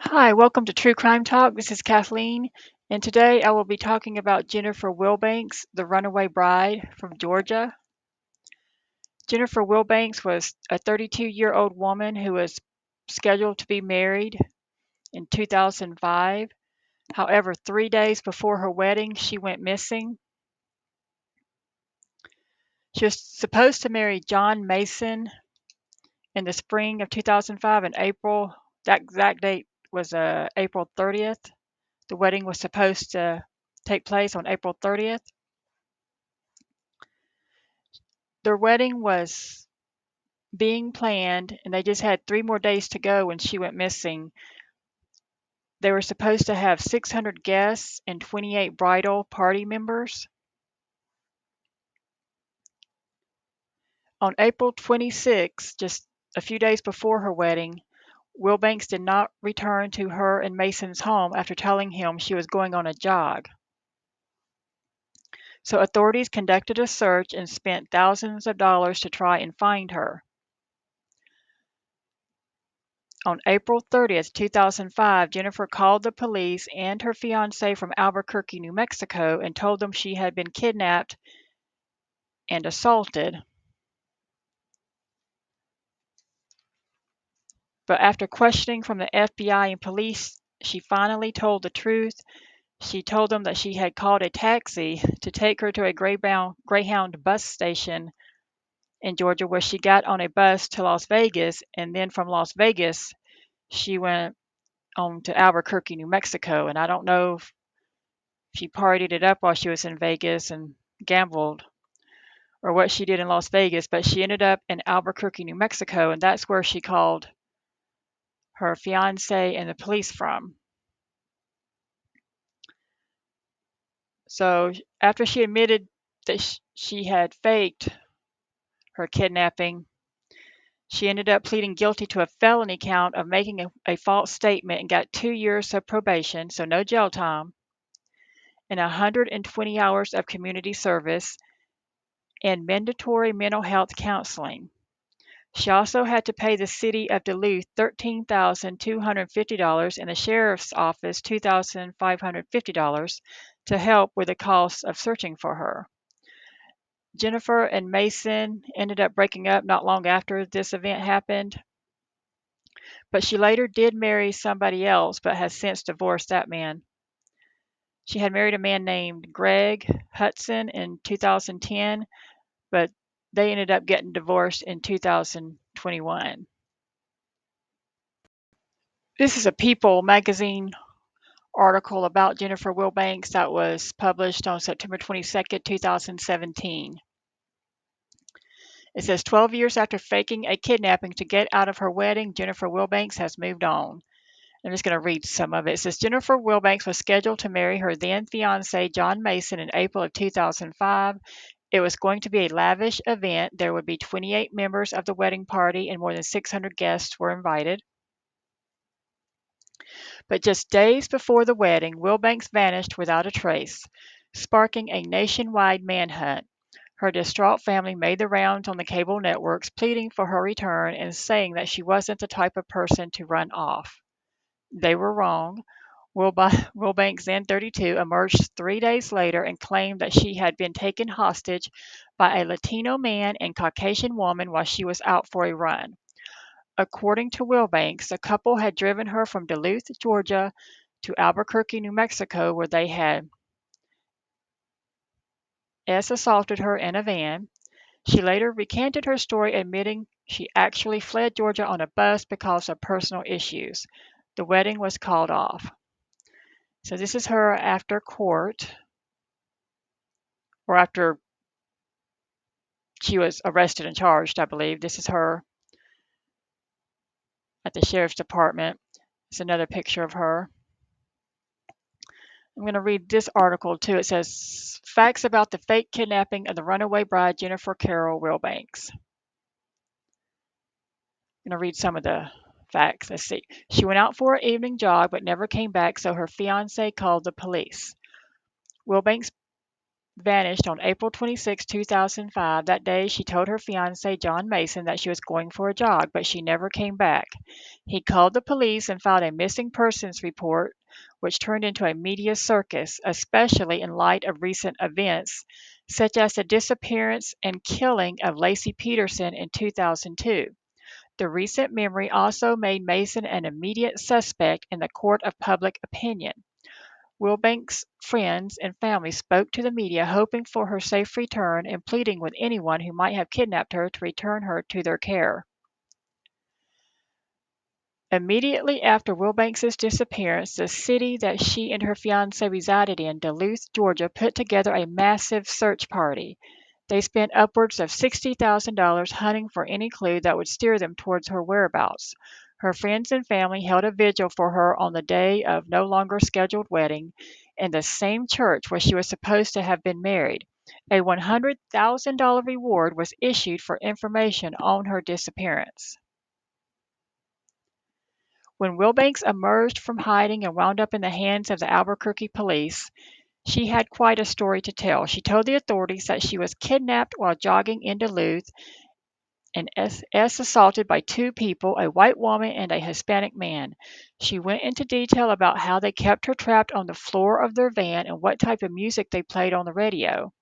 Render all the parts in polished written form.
Hi, welcome to True Crime Talk. This is Kathleen, and today I will be talking about Jennifer Wilbanks, the runaway bride from Georgia. Jennifer Wilbanks was a 32-year-old woman who was scheduled to be married in 2005. However, 3 days before her wedding, she went missing. She was supposed to marry John Mason in the spring of 2005 in April. That exact date was April 30th. The wedding was supposed to take place on April 30th. Their wedding was being planned, and they just had 3 more days to go when she went missing. They were supposed to have 600 guests and 28 bridal party members. On April 26th, just a few days before her wedding, Wilbanks did not return to her and Mason's home after telling him she was going on a jog. So authorities conducted a search and spent thousands of dollars to try and find her. On April 30th, 2005, Jennifer called the police and her fiancé from Albuquerque, New Mexico, and told them she had been kidnapped and assaulted. But after questioning from the FBI and police, she finally told the truth. She told them that she had called a taxi to take her to a Greyhound bus station in Georgia, where she got on a bus to Las Vegas, and then from Las Vegas, she went on to Albuquerque, New Mexico. And I don't know if she partied it up while she was in Vegas and gambled or what she did in Las Vegas, but she ended up in Albuquerque, New Mexico, and that's where she called her fiance and the police from. So after she admitted that she had faked her kidnapping, she ended up pleading guilty to a felony count of making a false statement and got 2 years of probation, so no jail time, and 120 hours of community service and mandatory mental health counseling. She also had to pay the city of Duluth $13,250 and the sheriff's office $2,550 to help with the costs of searching for her. Jennifer and Mason ended up breaking up not long after this event happened, but she later did marry somebody else but has since divorced that man. She had married a man named Greg Hudson in 2010, but they ended up getting divorced in 2021. This is a People magazine article about Jennifer Wilbanks that was published on September 22nd, 2017. It says 12 years after faking a kidnapping to get out of her wedding, Jennifer Wilbanks has moved on. I'm just going to read some of it. It says Jennifer Wilbanks was scheduled to marry her then fiance, John Mason, in April of 2005. It was going to be a lavish event. There would be 28 members of the wedding party, and more than 600 guests were invited. But just days before the wedding, Wilbanks vanished without a trace, sparking a nationwide manhunt. Her distraught family made the rounds on the cable networks, pleading for her return and saying that she wasn't the type of person to run off. They were wrong. Wilbanks, then 32, emerged 3 days later and claimed that she had been taken hostage by a Latino man and Caucasian woman while she was out for a run. According to Wilbanks, the couple had driven her from Duluth, Georgia, to Albuquerque, New Mexico, where they had assaulted her in a van. She later recanted her story, admitting she actually fled Georgia on a bus because of personal issues. The wedding was called off. So this is her after court, or after she was arrested and charged, I believe. This is her at the sheriff's department. It's another picture of her. I'm going to read this article too. It says facts about the fake kidnapping of the runaway bride Jennifer Carole Wilbanks. I'm going to read some of the facts. Let's see. She went out for an evening jog but never came back, so her fiance called the police. Wilbanks vanished on April 26, 2005. That day, she told her fiancé, John Mason, that she was going for a jog, but she never came back. He called the police and filed a missing persons report, which turned into a media circus, especially in light of recent events, such as the disappearance and killing of Lacey Peterson in 2002. The recent memory also made Mason an immediate suspect in the court of public opinion. Wilbanks' friends and family spoke to the media hoping for her safe return and pleading with anyone who might have kidnapped her to return her to their care. Immediately after Wilbanks' disappearance, the city that she and her fiancé resided in, Duluth, Georgia, put together a massive search party. They spent upwards of $60,000 hunting for any clue that would steer them towards her whereabouts. Her friends and family held a vigil for her on the day of no longer scheduled wedding in the same church where she was supposed to have been married. A $100,000 reward was issued for information on her disappearance. When Wilbanks emerged from hiding and wound up in the hands of the Albuquerque police, she had quite a story to tell. She told the authorities that she was kidnapped while jogging in Duluth and assaulted by two people, a white woman and a Hispanic man. She went into detail about how they kept her trapped on the floor of their van and what type of music they played on the radio.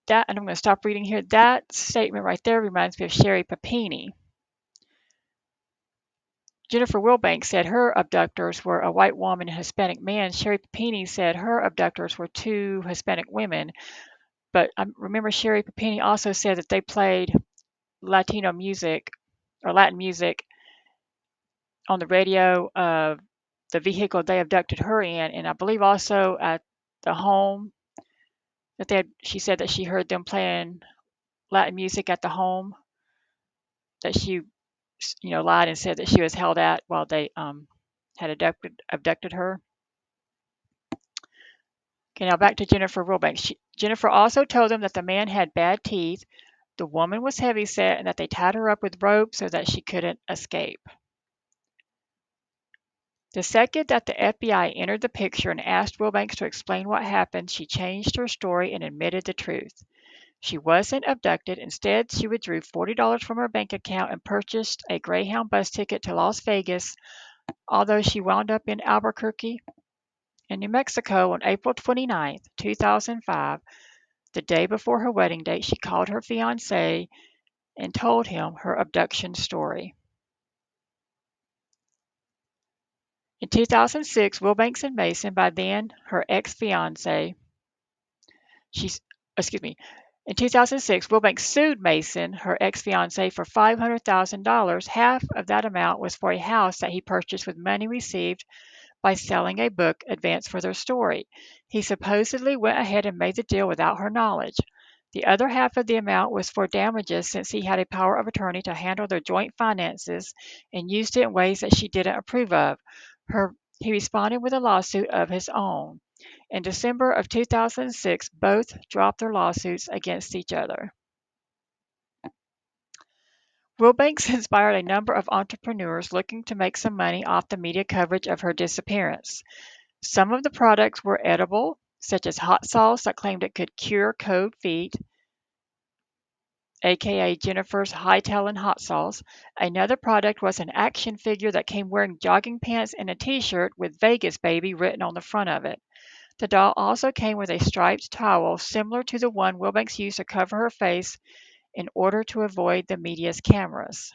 And I'm going to stop reading here. That statement right there reminds me of Sherry Papini. Jennifer Wilbanks said her abductors were a white woman and a Hispanic man. Sherry Papini said her abductors were two Hispanic women. But I remember Sherry Papini also said that they played Latino music or Latin music on the radio of the vehicle they abducted her in, and I believe also at the home that she said that she heard them playing Latin music at the home that she, lied and said that she was held at while they had abducted her. Okay, now back to Jennifer Wilbanks. Jennifer also told them that the man had bad teeth, the woman was heavyset, and that they tied her up with rope so that she couldn't escape. The second that the FBI entered the picture and asked Wilbanks to explain what happened, she changed her story and admitted the truth. She wasn't abducted. Instead, she withdrew $40 from her bank account and purchased a Greyhound bus ticket to Las Vegas, although she wound up in Albuquerque in New Mexico on April 29, 2005. The day before her wedding date, she called her fiancé and told him her abduction story. In 2006, Wilbanks and Mason, by then her ex-fiancé, in 2006, Wilbanks sued Mason, her ex-fiancé, for $500,000. Half of that amount was for a house that he purchased with money received by selling a book advance for their story. He supposedly went ahead and made the deal without her knowledge. The other half of the amount was for damages since he had a power of attorney to handle their joint finances and used it in ways that she didn't approve of. He responded with a lawsuit of his own. In December of 2006, both dropped their lawsuits against each other. Wilbanks inspired a number of entrepreneurs looking to make some money off the media coverage of her disappearance. Some of the products were edible, such as hot sauce that claimed it could cure cold feet, aka Jennifer's Hightailin' hot sauce. Another product was an action figure that came wearing jogging pants and a t-shirt with Vegas Baby written on the front of it. The doll also came with a striped towel similar to the one Wilbanks used to cover her face in order to avoid the media's cameras.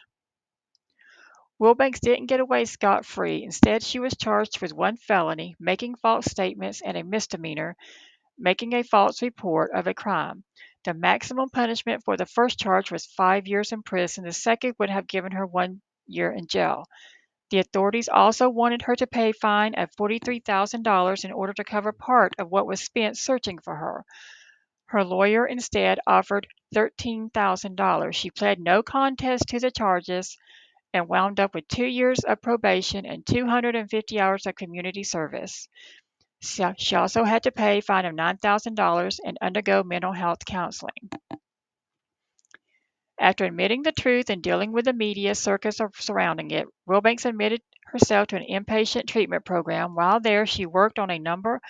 Wilbanks didn't get away scot-free. Instead, she was charged with one felony, making false statements, and a misdemeanor, making a false report of a crime. The maximum punishment for the first charge was 5 years in prison. The second would have given her 1 year in jail. The authorities also wanted her to pay a fine of $43,000 in order to cover part of what was spent searching for her. Her lawyer instead offered $13,000. She pled no contest to the charges and wound up with 2 years of probation and 250 hours of community service. She also had to pay a fine of $9,000 and undergo mental health counseling. After admitting the truth and dealing with the media circus surrounding it, Wilbanks admitted herself to an inpatient treatment program. While there, she worked on a number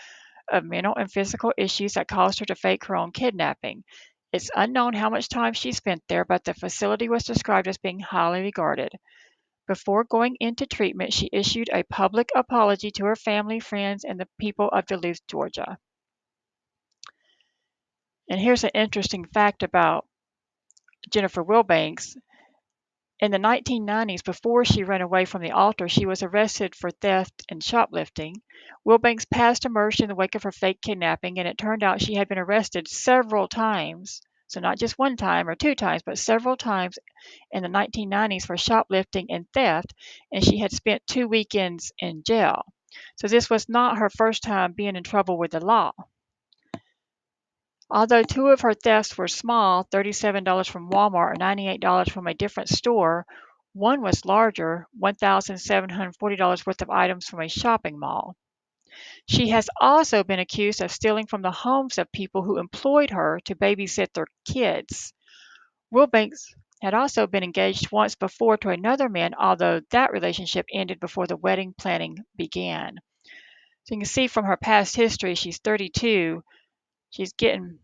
of mental and physical issues that caused her to fake her own kidnapping. It's unknown how much time she spent there, but the facility was described as being highly regarded. Before going into treatment, she issued a public apology to her family, friends, and the people of Duluth, Georgia. And here's an interesting fact about Jennifer Wilbanks. In the 1990s, before she ran away from the altar, she was arrested for theft and shoplifting. Wilbanks' past emerged in the wake of her fake kidnapping, and it turned out she had been arrested several times. So, not just one time or two times, but several times in the 1990s for shoplifting and theft, and she had spent 2 weekends in jail. So, this was not her first time being in trouble with the law. Although two of her thefts were small, $37 from Walmart or $98 from a different store, one was larger, $1,740 worth of items from a shopping mall. She has also been accused of stealing from the homes of people who employed her to babysit their kids. Wilbanks had also been engaged once before to another man, although that relationship ended before the wedding planning began. So you can see from her past history, she's 32.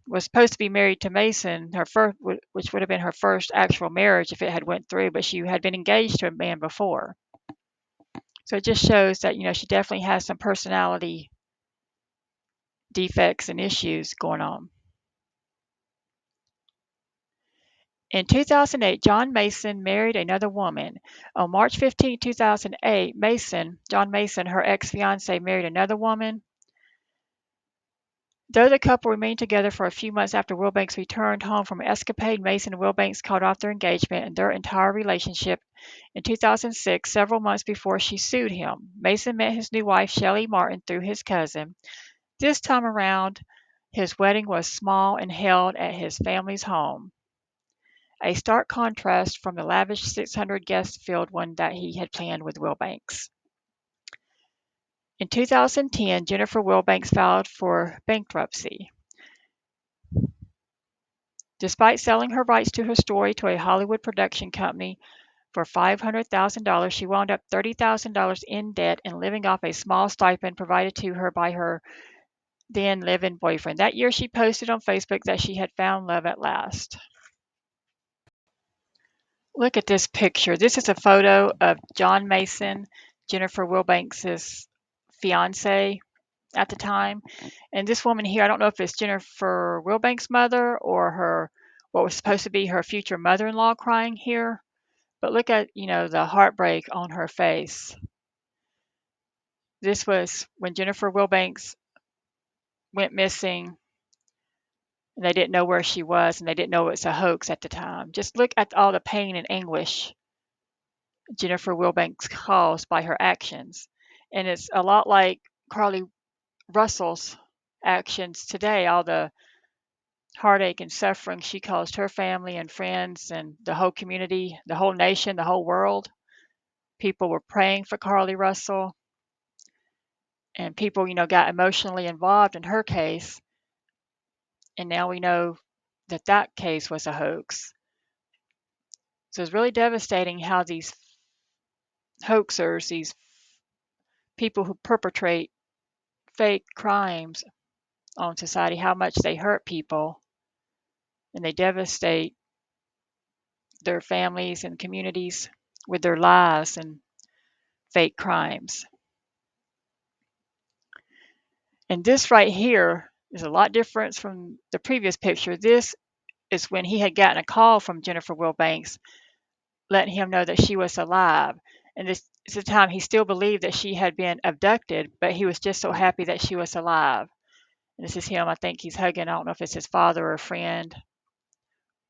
Was supposed to be married to Mason, her first, which would have been her first actual marriage if it had went through, but she had been engaged to a man before. So it just shows that she definitely has some personality defects and issues going on. In 2008, John Mason married another woman. On March 15, 2008, John Mason, her ex-fiance, married another woman. Though the couple remained together for a few months after Wilbanks returned home from an escapade, Mason and Wilbanks called off their engagement and their entire relationship in 2006, several months before she sued him. Mason met his new wife, Shelley Martin, through his cousin. This time around, his wedding was small and held at his family's home, a stark contrast from the lavish 600-guest-filled one that he had planned with Wilbanks. In 2010, Jennifer Wilbanks filed for bankruptcy. Despite selling her rights to her story to a Hollywood production company for $500,000, she wound up $30,000 in debt and living off a small stipend provided to her by her then live-in boyfriend. That year, she posted on Facebook that she had found love at last. Look at this picture. This is a photo of John Mason, Jennifer Wilbanks' fiance at the time. And this woman here, I don't know if it's Jennifer Wilbanks' mother or what was supposed to be her future mother-in-law crying here. But look at, the heartbreak on her face. This was when Jennifer Wilbanks went missing, and they didn't know where she was, and they didn't know it was a hoax at the time. Just look at all the pain and anguish Jennifer Wilbanks caused by her actions. And it's a lot like Carlee Russell's actions today, all the heartache and suffering she caused her family and friends and the whole community, the whole nation, the whole world. People were praying for Carlee Russell, and people, got emotionally involved in her case. And now we know that that case was a hoax. So it's really devastating how these hoaxers, these people who perpetrate fake crimes on society, how much they hurt people and they devastate their families and communities with their lies and fake crimes. And this right here is a lot different from the previous picture. This is when he had gotten a call from Jennifer Wilbanks letting him know that she was alive. And this is the time he still believed that she had been abducted, but he was just so happy that she was alive. And this is him. I think he's hugging, I don't know if it's his father or a friend,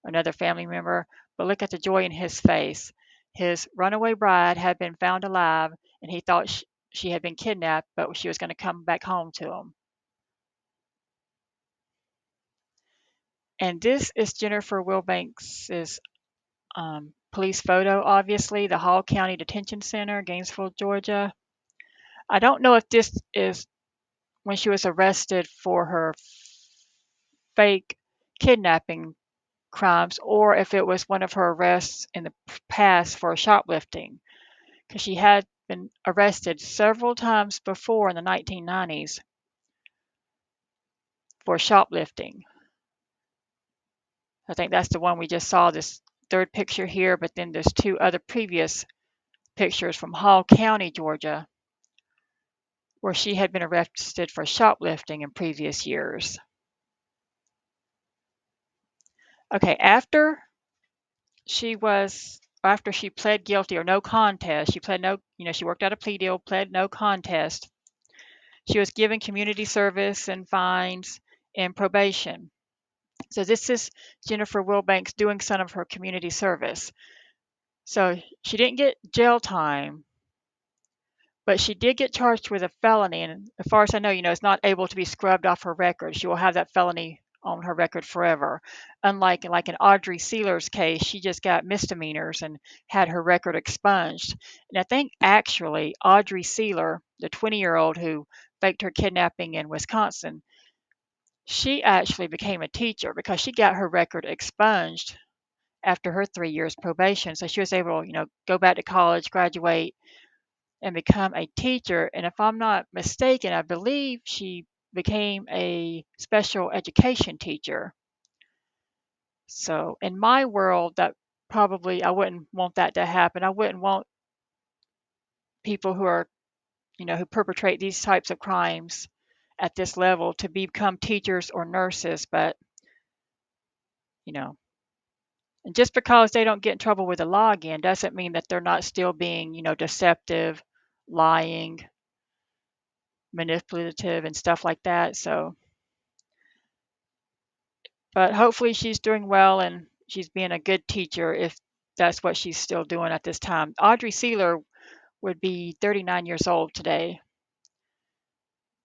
or another family member, but look at the joy in his face. His runaway bride had been found alive, and he thought she had been kidnapped, but she was going to come back home to him. And this is Jennifer Wilbanks' police photo, obviously, the Hall County Detention Center, Gainesville, Georgia. I don't know if this is when she was arrested for her fake kidnapping crimes or if it was one of her arrests in the past for shoplifting, because she had been arrested several times before in the 1990s for shoplifting. I think that's the one we just saw, this third picture here, but then there's two other previous pictures from Hall County, Georgia, where she had been arrested for shoplifting in previous years. Okay, after she pled guilty or no contest, she pled no, she worked out a plea deal, pled no contest. She was given community service and fines and probation. So this is Jennifer Wilbanks doing some of her community service. So she didn't get jail time, but she did get charged with a felony. And as far as I know, it's not able to be scrubbed off her record. She will have that felony on her record forever. Unlike in Audrey Sealer's case, she just got misdemeanors and had her record expunged. And I think actually Audrey Sealer, the 20-year-old who faked her kidnapping in Wisconsin, she actually became a teacher because she got her record expunged after her 3 years probation. So she was able, go back to college, graduate, and become a teacher. And if I'm not mistaken, I believe she became a special education teacher. So in my world, that probably, I wouldn't want that to happen. I wouldn't want people who are, who perpetrate these types of crimes at this level to become teachers or nurses. But, you know, and just because they don't get in trouble with the law again doesn't mean that they're not still being, deceptive, lying, manipulative, and stuff like that. So, but hopefully she's doing well and she's being a good teacher if that's what she's still doing at this time. Audrey Sealer would be 39 years old today.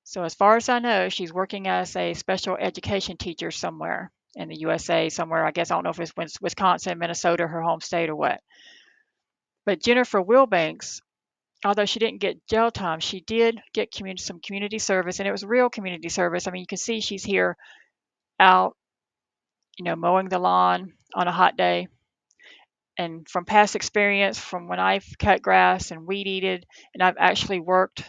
So as far as I know, she's working as a special education teacher somewhere in the USA, somewhere. I guess I don't know if it's Wisconsin, Minnesota, her home state, or what. But Jennifer Wilbanks, although she didn't get jail time, she did get some community service, and it was real community service. I mean, you can see she's here out, mowing the lawn on a hot day. And from past experience, from when I've cut grass and weed eated, and I've actually worked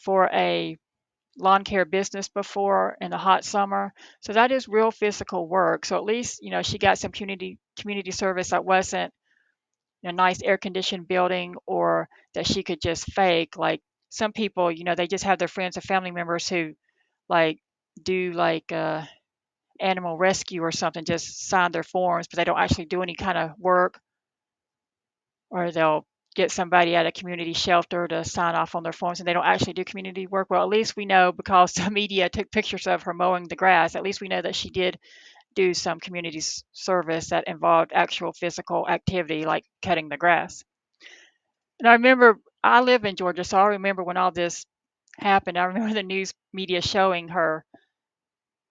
for a lawn care business before in the hot summer. So that is real physical work. So at least, she got some community service that wasn't a nice air conditioned building or that she could just fake. Like some people, they just have their friends or family members who like do like animal rescue or something, just sign their forms, but they don't actually do any kind of work. Or they'll get somebody at a community shelter to sign off on their forms and they don't actually do community work. Well, at least we know, because the media took pictures of her mowing the grass, at least we know that she did do some community service that involved actual physical activity like cutting the grass. And I remember, I live in Georgia, so I remember when all this happened. I remember the news media showing her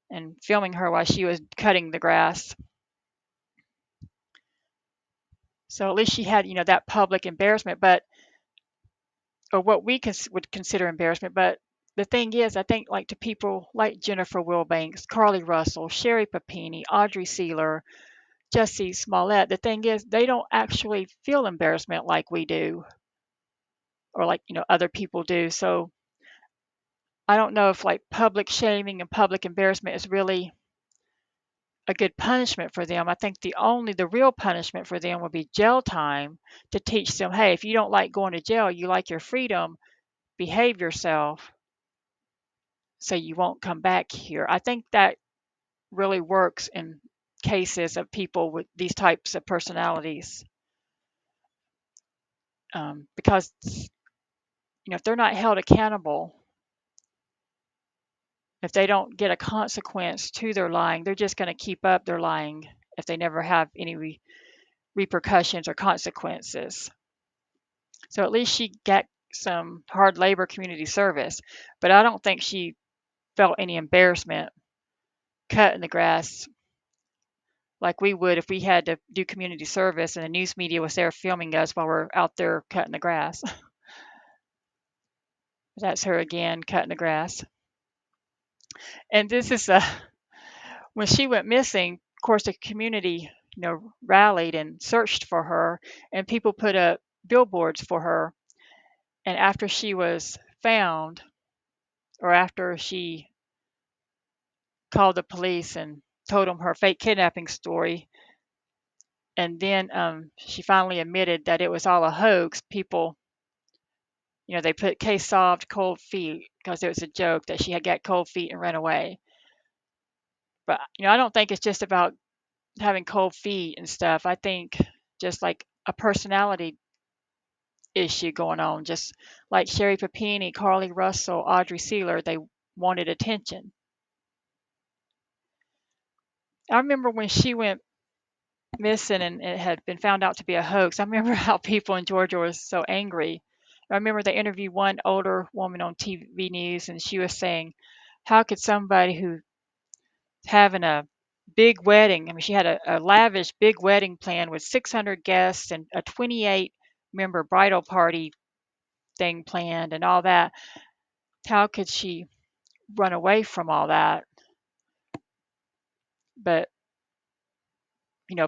and filming her while she was cutting the grass. So at least she had, that public embarrassment, or what we would consider embarrassment. But the thing is, I think like to people like Jennifer Wilbanks, Carlee Russell, Sherry Papini, Audrey Sealer, Jesse Smollett, the thing is they don't actually feel embarrassment like we do, or like, other people do. So I don't know if like public shaming and public embarrassment is really a good punishment for them. I think the real punishment for them would be jail time, to teach them, hey, if you don't like going to jail, you like your freedom, behave yourself so you won't come back here. I think that really works in cases of people with these types of personalities, because if they're not held accountable, if they don't get a consequence to their lying, they're just going to keep up their lying if they never have any repercussions or consequences. So at least she got some hard labor community service, but I don't think she felt any embarrassment cutting the grass like we would if we had to do community service and the news media was there filming us while we're out there cutting the grass. That's her again, cutting the grass. And this is when she went missing, of course, the community, rallied and searched for her, and people put up billboards for her. And after she was found, or after she called the police and told them her fake kidnapping story. And then she finally admitted that it was all a hoax. People, they put case solved, cold feet, because it was a joke that she had got cold feet and ran away. But, I don't think it's just about having cold feet and stuff. I think just like a personality issue going on, just like Sherry Papini, Carlee Russell, Audrey Sealer, they wanted attention. I remember when she went missing and it had been found out to be a hoax. I remember how people in Georgia were so angry. I remember they interviewed one older woman on TV news, and she was saying, how could somebody who having a big wedding, I mean, she had a lavish big wedding plan with 600 guests and a 28 member bridal party thing planned and all that. How could she run away from all that? But,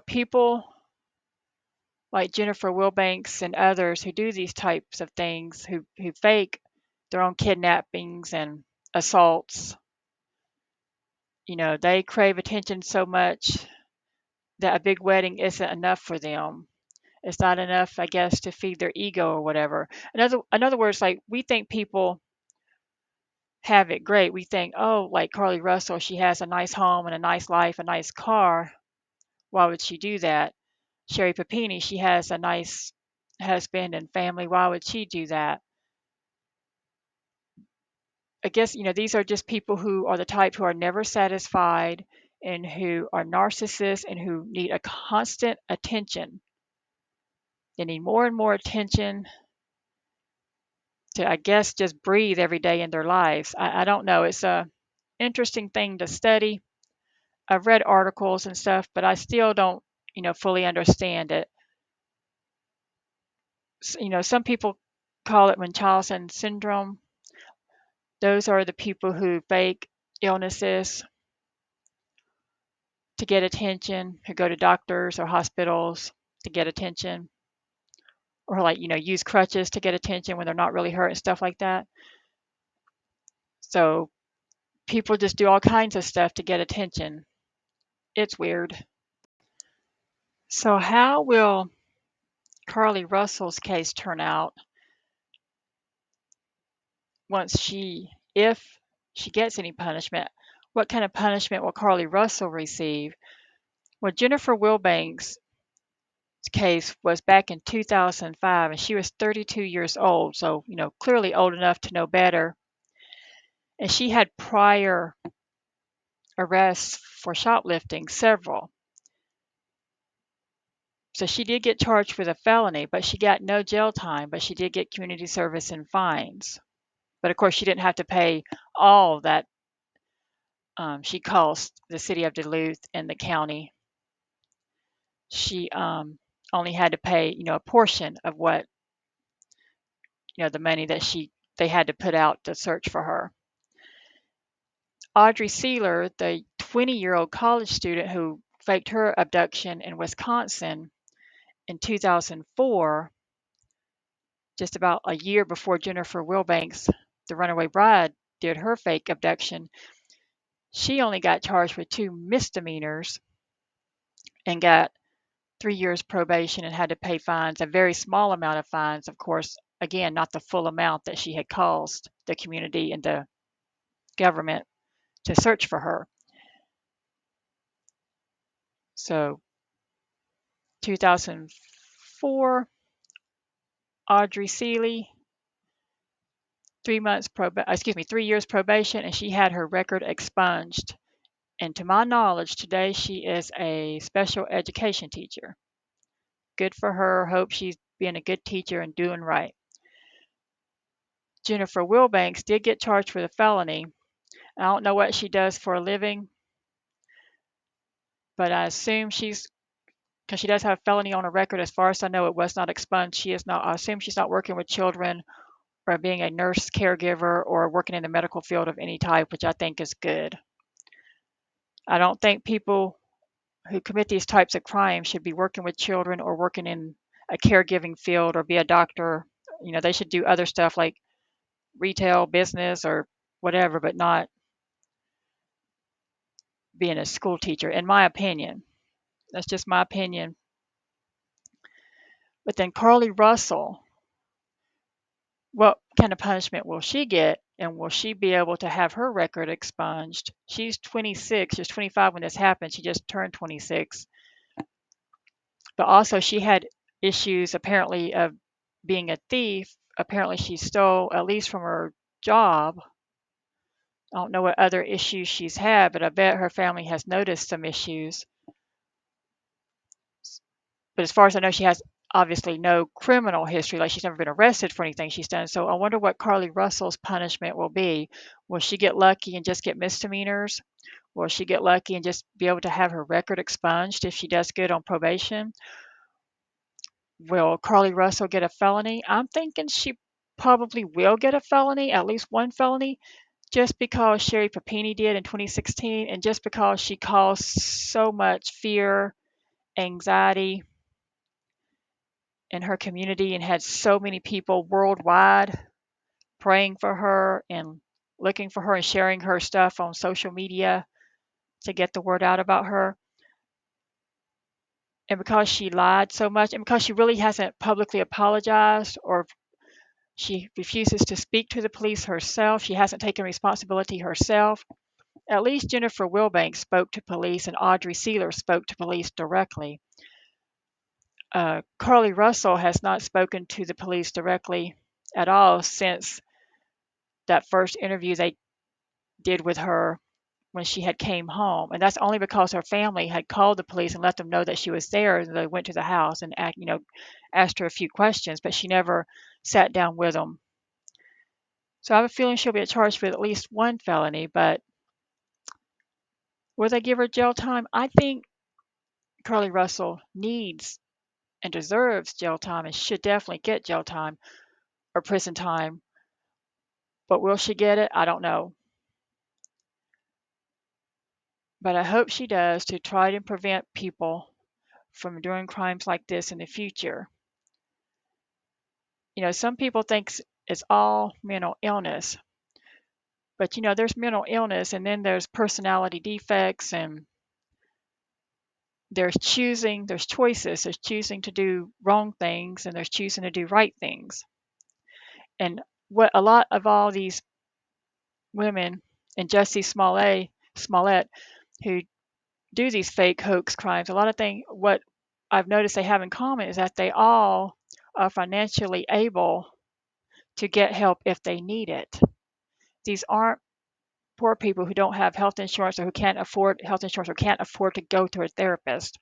people like Jennifer Wilbanks and others who do these types of things, who fake their own kidnappings and assaults, they crave attention so much that a big wedding isn't enough for them. It's not enough, I guess, to feed their ego or whatever. In other words, like we think people have it great. We think, oh, like Carlee Russell, she has a nice home and a nice life, a nice car. Why would she do that? Sherry Papini, she has a nice husband and family. Why would she do that? I guess, these are just people who are the type who are never satisfied and who are narcissists and who need a constant attention. They need more and more attention to, I guess, just breathe every day in their lives. I don't know. It's a interesting thing to study. I've read articles and stuff, but I still don't, fully understand it. Some people call it Munchausen syndrome. Those are the people who fake illnesses to get attention, who go to doctors or hospitals to get attention, or like, use crutches to get attention when they're not really hurt and stuff like that. So people just do all kinds of stuff to get attention. It's weird. So how will Carlee Russell's case turn out if she gets any punishment? What kind of punishment will Carlee Russell receive? Well, Jennifer Wilbanks' case was back in 2005, and she was 32 years old, so, clearly old enough to know better. And she had prior arrests for shoplifting, several. So she did get charged with a felony, but she got no jail time, but she did get community service and fines. But of course, she didn't have to pay all that she cost the city of Duluth and the county. She only had to pay, a portion of what, the money that they had to put out to search for her. Audrey Sealer, the 20-year-old college student who faked her abduction in Wisconsin in 2004, just about a year before Jennifer Wilbanks, the runaway bride, did her fake abduction, she only got charged with 2 misdemeanors and got 3 years probation and had to pay fines, a very small amount of fines, of course, again, not the full amount that she had caused the community and the government to search for her. So 2004, Audrey Sealy, 3 years probation, and she had her record expunged. And to my knowledge, today she is a special education teacher. Good for her. Hope she's being a good teacher and doing right. Jennifer Wilbanks did get charged with a felony. I don't know what she does for a living, but I assume because she does have a felony on her record. As far as I know, it was not expunged. She is not. I assume she's not working with children or being a nurse caregiver or working in the medical field of any type, which I think is good. I don't think people who commit these types of crimes should be working with children or working in a caregiving field or be a doctor. They should do other stuff like retail, business, or whatever, but not being a school teacher, in my opinion. That's just my opinion. But then Carlee Russell, what kind of punishment will she get? And will she be able to have her record expunged? She's 26, she's 25 when this happened. She just turned 26. But also, she had issues apparently of being a thief. Apparently, she stole, at least from her job. I don't know what other issues she's had, but I bet her family has noticed some issues. But as far as I know, she has obviously no criminal history, like she's never been arrested for anything she's done. So I wonder what Carlee Russell's punishment will be. Will she get lucky and just get misdemeanors? Will she get lucky and just be able to have her record expunged if she does good on probation? Will Carlee Russell get a felony? I'm thinking she probably will get a felony, at least one felony, just because Sherry Papini did in 2016, and just because she caused so much fear, anxiety in her community and had so many people worldwide praying for her and looking for her and sharing her stuff on social media to get the word out about her. And because she lied so much, and because she really hasn't publicly apologized, or she refuses to speak to the police herself, she hasn't taken responsibility herself. At least Jennifer Wilbanks spoke to police and Audrey Sealer spoke to police directly. Carlee Russell has not spoken to the police directly at all since that first interview they did with her when she had came home, and that's only because her family had called the police and let them know that she was there, and they went to the house and asked her a few questions, but she never sat down with them. So I have a feeling she'll be charged with at least one felony, but will they give her jail time? I think Carlee Russell needs and deserves jail time and should definitely get jail time or prison time. But will she get it? I don't know. But I hope she does, to try to prevent people from doing crimes like this in the future. Some people think it's all mental illness, but there's mental illness and then there's personality defects, and there's choices. There's choosing to do wrong things and there's choosing to do right things. And what a lot of all these women and Jussie Smollett, who do these fake hoax crimes, a lot of things, what I've noticed they have in common is that they all are financially able to get help if they need it. These aren't poor people who don't have health insurance or who can't afford health insurance or can't afford to go to a therapist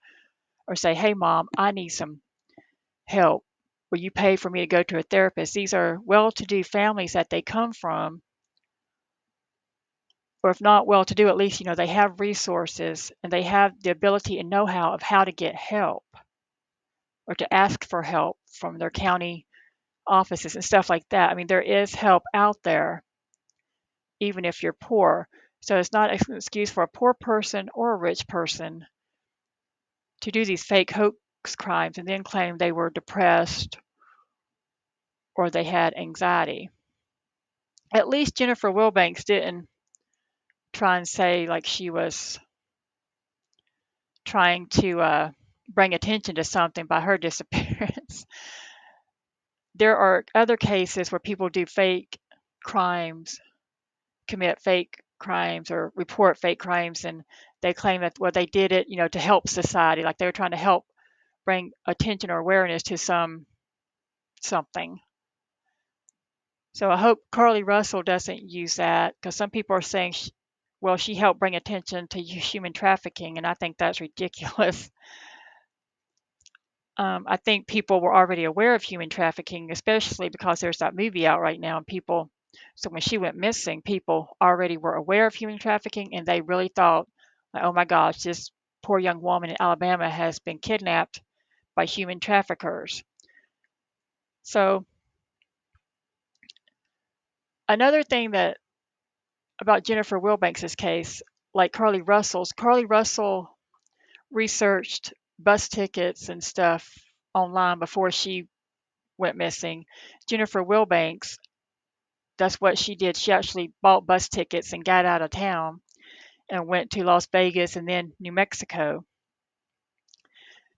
or say, hey, mom, I need some help. Will you pay for me to go to a therapist? These are well to do families that they come from, or if not well to do, at least, they have resources and they have the ability and know how of how to get help or to ask for help from their county offices and stuff like that. I mean, there is help out there, even if you're poor. So it's not an excuse for a poor person or a rich person to do these fake hoax crimes and then claim they were depressed or they had anxiety. At least Jennifer Wilbanks didn't try and say like she was trying to bring attention to something by her disappearance. There are other cases where people do fake crimes, commit fake crimes or report fake crimes, and they claim that, well, they did it, to help society, like they were trying to help bring attention or awareness to something. So I hope Carlee Russell doesn't use that, because some people are saying, well, she helped bring attention to human trafficking, and I think that's ridiculous. I think people were already aware of human trafficking, especially because there's that movie out right now, and so when she went missing, people already were aware of human trafficking, and they really thought, like, oh my gosh, this poor young woman in Alabama has been kidnapped by human traffickers. So another thing that about Jennifer Wilbanks' case, like Carlee Russell researched bus tickets and stuff online before she went missing. Jennifer Wilbanks that's what she did. She actually bought bus tickets and got out of town and went to Las Vegas and then New Mexico.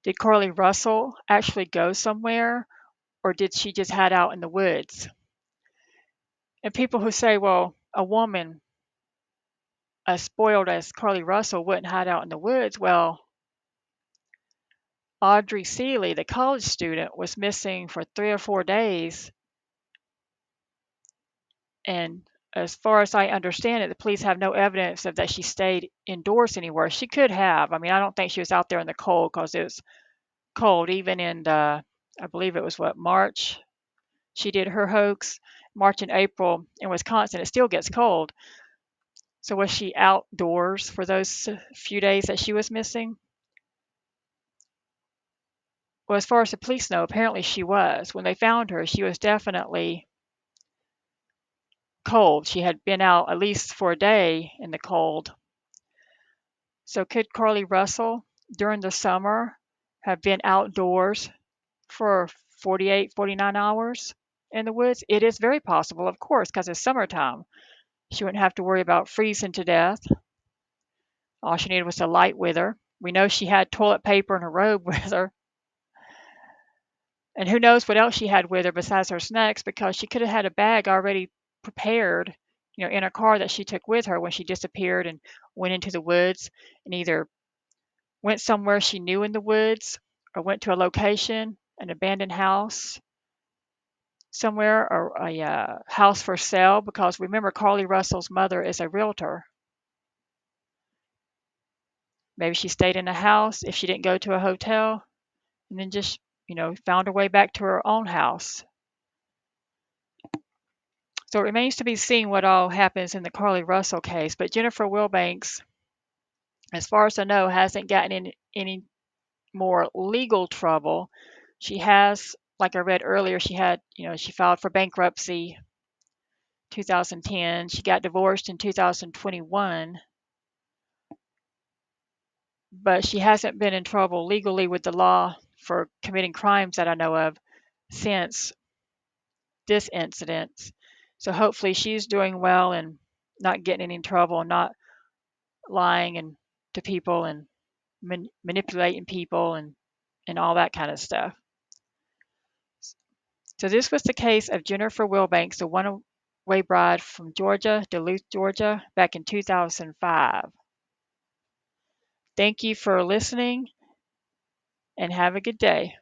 Did Carlee Russell actually go somewhere, or did she just hide out in the woods? And people who say, well, a woman as spoiled as Carlee Russell wouldn't hide out in the woods, well, Audrey Seeley, the college student, was missing for 3 or 4 days. And as far as I understand it, the police have no evidence of that she stayed indoors anywhere. She could have. I mean, I don't think she was out there in the cold because it was cold. Even in I believe it was what, March, she did her hoax. March and April in Wisconsin, it still gets cold. So was she outdoors for those few days that she was missing? Well, as far as the police know, apparently she was. When they found her, she was definitely cold. She had been out at least for a day in the cold. So could Carlee Russell during the summer have been outdoors for 48, 49 hours in the woods? It is very possible, of course, because it's summertime. She wouldn't have to worry about freezing to death. All she needed was a light with her. We know she had toilet paper and a robe with her. And who knows what else she had with her besides her snacks, because she could have had a bag already prepared, in a car that she took with her when she disappeared and went into the woods, and either went somewhere she knew in the woods or went to a location, an abandoned house somewhere, or a house for sale, because remember, Carlee Russell's mother is a realtor. Maybe she stayed in a house if she didn't go to a hotel, and then just, found her way back to her own house. So it remains to be seen what all happens in the Carlee Russell case. But Jennifer Wilbanks, as far as I know, hasn't gotten in any more legal trouble. She has, like I read earlier, she filed for bankruptcy 2010. She got divorced in 2021, but she hasn't been in trouble legally with the law for committing crimes that I know of since this incident. So hopefully she's doing well and not getting in trouble and not lying and to people and manipulating people and all that kind of stuff. So this was the case of Jennifer Wilbanks, the runaway bride from Georgia, Duluth, Georgia, back in 2005. Thank you for listening and have a good day.